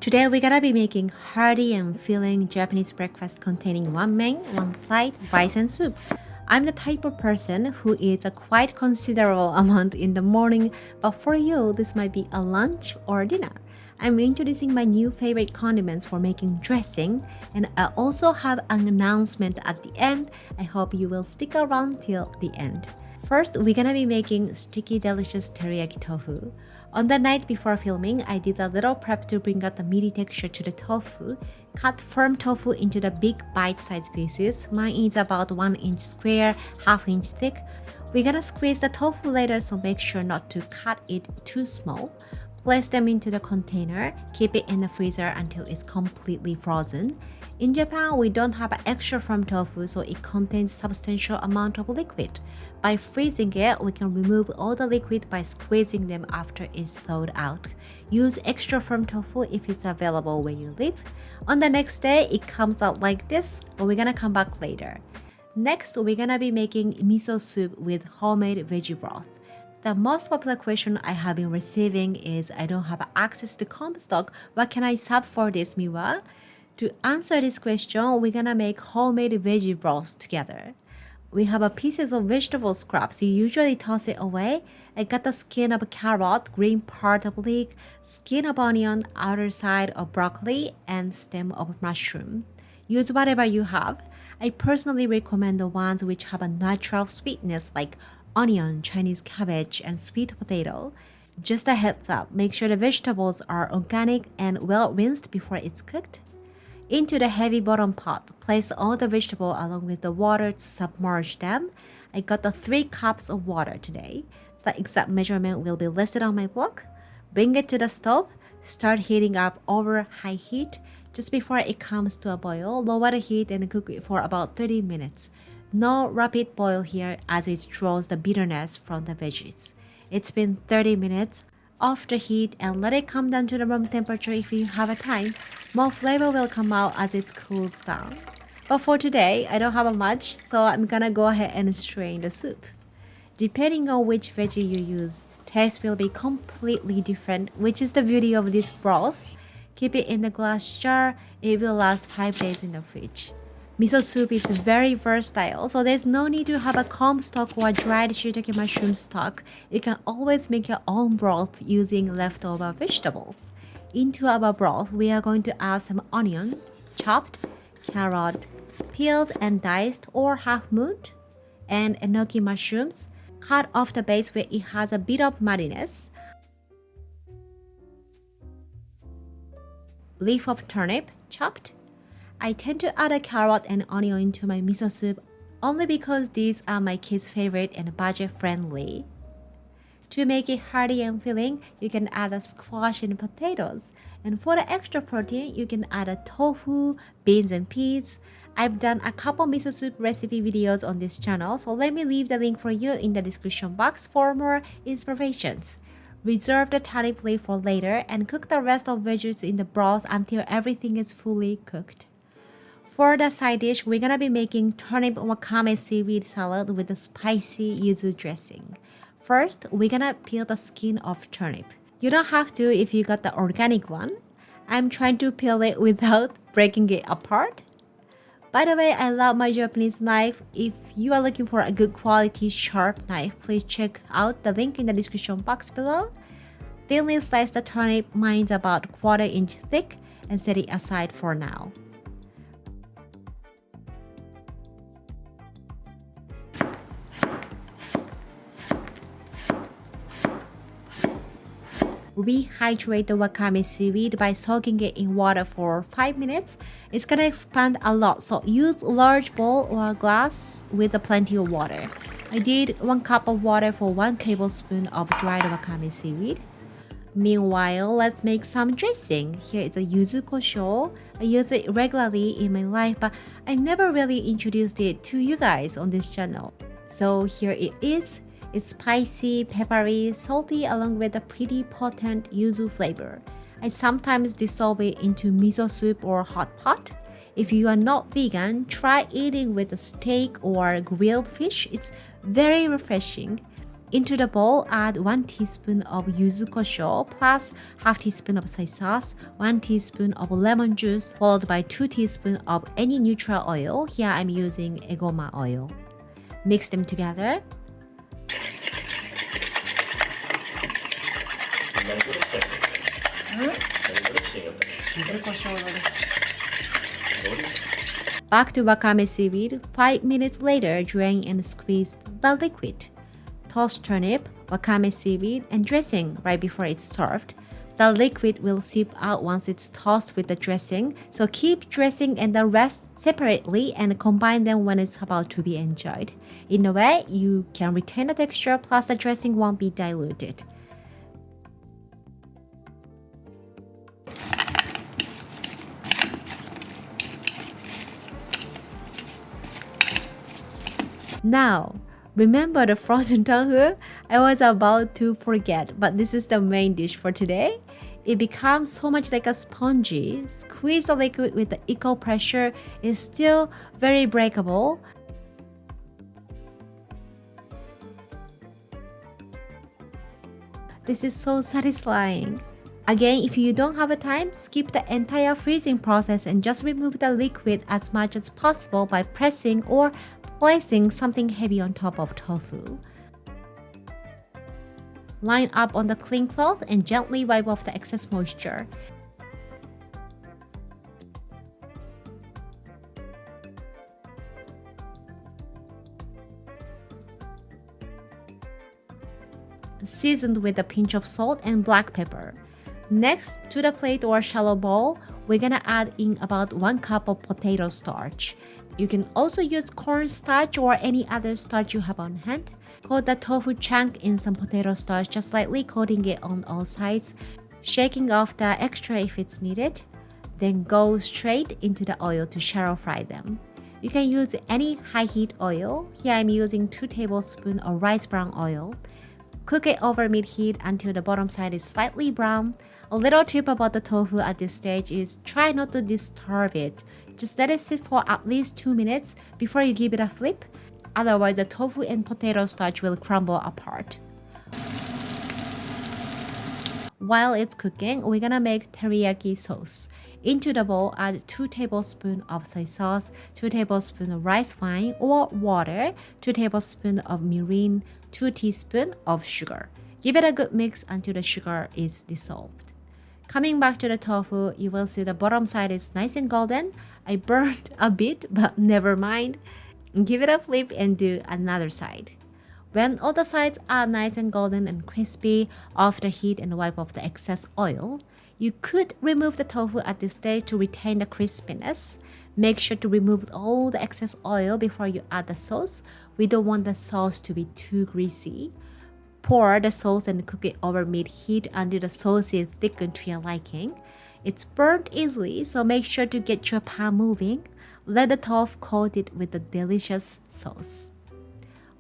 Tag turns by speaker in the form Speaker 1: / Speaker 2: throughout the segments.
Speaker 1: Today we're gonna be making hearty and filling Japanese breakfast containing one main, one side, rice and soup. I'm the type of person who eats a quite considerable amount in the morning, but for you, this might be a lunch or dinner. I'm introducing my new favorite condiments for making dressing, and I also have an announcement at the end. I hope you will stick around till the end. First, we're gonna be making sticky delicious teriyaki tofu. On the night before filming, I did a little prep to bring out the meaty texture to the tofu. Cut firm tofu into the big bite-sized pieces. Mine is about 1 inch square, half inch thick. We're gonna squeeze the tofu later, so make sure not to cut it too small. Place them into the container, keep it in the freezer until it's completely frozen. In Japan, we don't have an extra firm tofu, so it contains substantial amount of liquid. By freezing it, we can remove all the liquid by squeezing them after it's thawed out. Use extra firm tofu if it's available where you live. On the next day, it comes out like this, but we're gonna come back later. Next, we're gonna be making miso soup with homemade veggie broth. The most popular question I have been receiving is, I don't have access to Comstock. What can I sub for this, Miwa? To answer this question, we're gonna make homemade veggie broth together. We have a pieces of vegetable scraps. You usually toss it away. I got the skin of a carrot, green part of leek, skin of onion, outer side of broccoli, and stem of mushroom. Use whatever you have. I personally recommend the ones which have a natural sweetness like onion, Chinese cabbage, and sweet potato. Just a heads up, make sure the vegetables are organic and well rinsed before it's cooked. Into the heavy bottom pot, place all the vegetable along with the water to submerge them. I got the 3 cups of water today. The exact measurement will be listed on my blog. Bring it to the stove. Start heating up over high heat. Just before it comes to a boil, lower the heat and cook it for about 30 minutes. No rapid boil here as it draws the bitterness from the veggies. It's been 30 minutes. Off the heat and let it come down to the room temperature if you have a time. More flavor will come out as it cools down. But for today, I don't have much, so I'm gonna go ahead and strain the soup. Depending on which veggie you use, taste will be completely different, which is the beauty of this broth. Keep it in the glass jar. It will last 5 days in the fridge. Miso soup is very versatile, so there's no need to have a Comstock or dried shiitake mushroom stock. You can always make your own broth using leftover vegetables. Into our broth, we are going to add some onion, chopped, carrot, peeled and diced or half-moon, and enoki mushrooms, cut off the base where it has a bit of muddiness, leaf of turnip, chopped. I tend to add a carrot and onion into my miso soup only because these are my kids' favorite and budget friendly. To make it hearty and filling, you can add a squash and potatoes. And for the extra protein, you can add a tofu, beans and peas. I've done a couple miso soup recipe videos on this channel, so let me leave the link for you in the description box for more inspirations. Reserve the turnip leaf for later and cook the rest of veggies in the broth until everything is fully cooked. For the side dish, we're gonna be making turnip wakame seaweed salad with the spicy yuzu dressing. First, we're gonna peel the skin of turnip. You don't have to if you got the organic one. I'm trying to peel it without breaking it apart. By the way, I love my Japanese knife. If you are looking for a good quality sharp knife, please check out the link in the description box below. Thinly slice the turnip, mine's about 1/4 inch thick, and set it aside for now. Rehydrate the wakame seaweed by soaking it in water for 5 minutes. It's gonna expand a lot, so use a large bowl or glass with plenty of water. I did 1 cup of water for 1 tablespoon of dried wakame seaweed. Meanwhile, let's make some dressing. Here is a yuzu kosho. I use it regularly in my life, but I never really introduced it to you guys on this channel. So here it is. It's spicy, peppery, salty along with a pretty potent yuzu flavor. I sometimes dissolve it into miso soup or hot pot. If you are not vegan, try eating with a steak or grilled fish. It's very refreshing. Into the bowl, add 1 teaspoon of yuzu kosho plus half teaspoon of soy sauce, 1 teaspoon of lemon juice, followed by 2 teaspoons of any neutral oil. Here I'm using egoma oil. Mix them together. Back to wakame seaweed. 5 minutes later, drain and squeeze the liquid. Toss turnip, wakame seaweed, and dressing right before it's served. The liquid will seep out once it's tossed with the dressing, so keep dressing and the rest separately and combine them when it's about to be enjoyed. In a way, you can retain the texture plus the dressing won't be diluted. Now, remember the frozen tofu? I was about to forget, but this is the main dish for today. It becomes so much like a spongy. Squeeze the liquid with the equal pressure. It's still very breakable. This is so satisfying. Again, if you don't have a time, skip the entire freezing process and just remove the liquid as much as possible by pressing or placing something heavy on top of tofu. Line up on the clean cloth and gently wipe off the excess moisture. Seasoned with a pinch of salt and black pepper. Next, to the plate or shallow bowl, we're gonna add in about 1 cup of potato starch. You can also use corn starch or any other starch you have on hand. Coat the tofu chunk in some potato starch, just lightly coating it on all sides, shaking off the extra if it's needed. Then go straight into the oil to shallow fry them. You can use any high heat oil. Here I'm using 2 tablespoons of rice brown oil. Cook it over mid-heat until the bottom side is slightly brown. A little tip about the tofu at this stage is try not to disturb it. Just let it sit for at least 2 minutes before you give it a flip. Otherwise, the tofu and potato starch will crumble apart. While it's cooking, we're gonna make teriyaki sauce. Into the bowl, add 2 tablespoons of soy sauce, 2 tablespoons of rice wine or water, 2 tablespoons of mirin, 2 teaspoons of sugar. Give it a good mix until the sugar is dissolved. Coming back to the tofu, you will see the bottom side is nice and golden. I burned a bit, but never mind. Give it a flip and do another side. When all the sides are nice and golden and crispy, off the heat and wipe off the excess oil. You could remove the tofu at this stage to retain the crispiness. Make sure to remove all the excess oil before you add the sauce. We don't want the sauce to be too greasy. Pour the sauce and cook it over mid-heat until the sauce is thickened to your liking. It's burnt easily, so make sure to get your pan moving. Let the tofu coat it with the delicious sauce.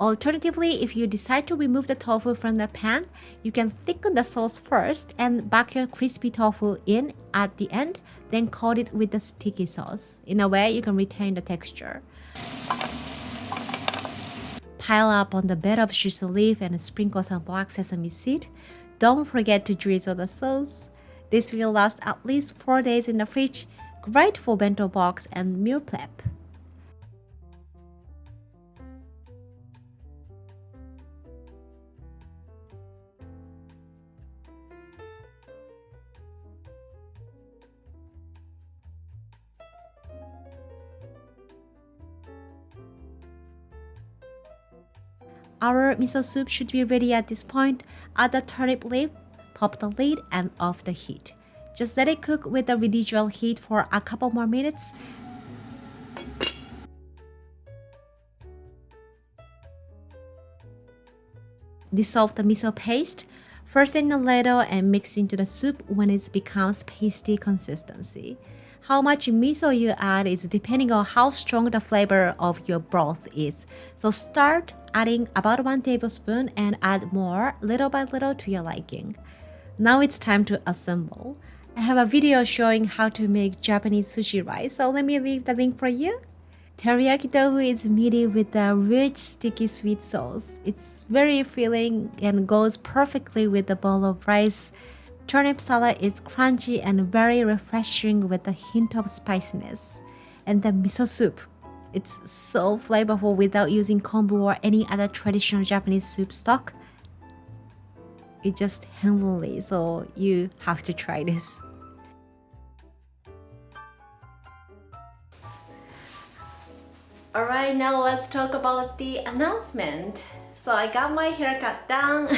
Speaker 1: Alternatively, if you decide to remove the tofu from the pan, you can thicken the sauce first and back your crispy tofu in at the end, then coat it with the sticky sauce. In a way, you can retain the texture. Pile up on the bed of shiso leaf and sprinkle some black sesame seed. Don't forget to drizzle the sauce. This will last at least 4 days in the fridge. Great for bento box and meal prep. Our miso soup should be ready at this point. Add the turnip leaf, pop the lid, and off the heat. Just let it cook with the residual heat for a couple more minutes. Dissolve the miso paste first in a ladle and mix into the soup when it becomes pasty consistency. How much miso you add is depending on how strong the flavor of your broth is. So start adding about 1 tablespoon and add more little by little to your liking. Now it's time to assemble. I have a video showing how to make Japanese sushi rice, so let me leave the link for you. Teriyaki tofu is meaty with a rich, sticky sweet sauce. It's very filling and goes perfectly with a bowl of rice. Turnip salad is crunchy and very refreshing with a hint of spiciness. And the miso soup. It's so flavorful without using kombu or any other traditional Japanese soup stock. It's just heavenly, so you have to try this. Alright, now let's talk about the announcement. So I got my haircut done,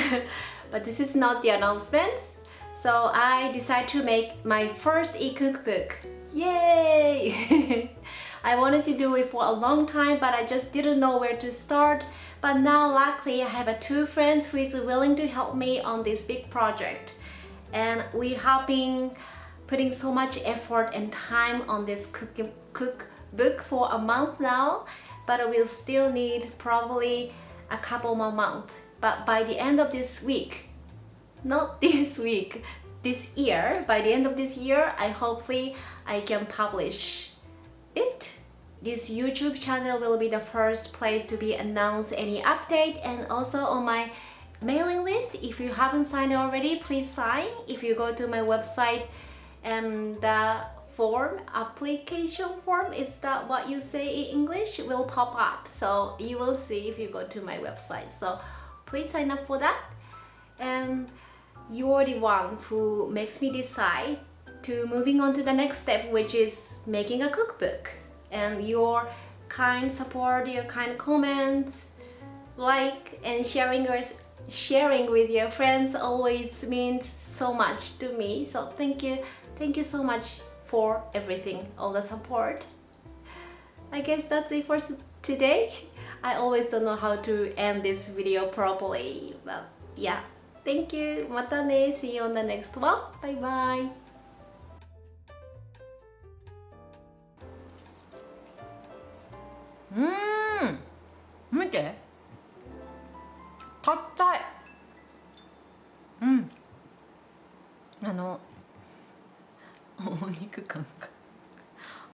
Speaker 1: but this is not the announcement. So I decided to make my first e-cookbook. Yay! I wanted to do it for a long time, but I just didn't know where to start. But now luckily I have two friends who is willing to help me on this big project. And we have been putting so much effort and time on this cookbook for a month now, but we'll still need probably a couple more months. But by the end of this week, not this week, this year, by the end of this year, hopefully I can publish it. This YouTube channel will be the first place to be announced any update, and also on my mailing list. If you haven't signed already, please sign. If you go to my website and the form, application form, is that what you say in English, will pop up. So you will see if you go to my website. So please sign up for that. And you're the one who makes me decide to moving on to the next step, which is making a cookbook. And your kind support, your kind comments, like and sharing with your friends always means so much to me. So thank you so much for everything, all the support. I guess that's it for today. I always don't know how to end this video properly, but yeah. Thank you. Mata ne. See you on the next one. Bye bye.
Speaker 2: 見て。硬い。お肉感が。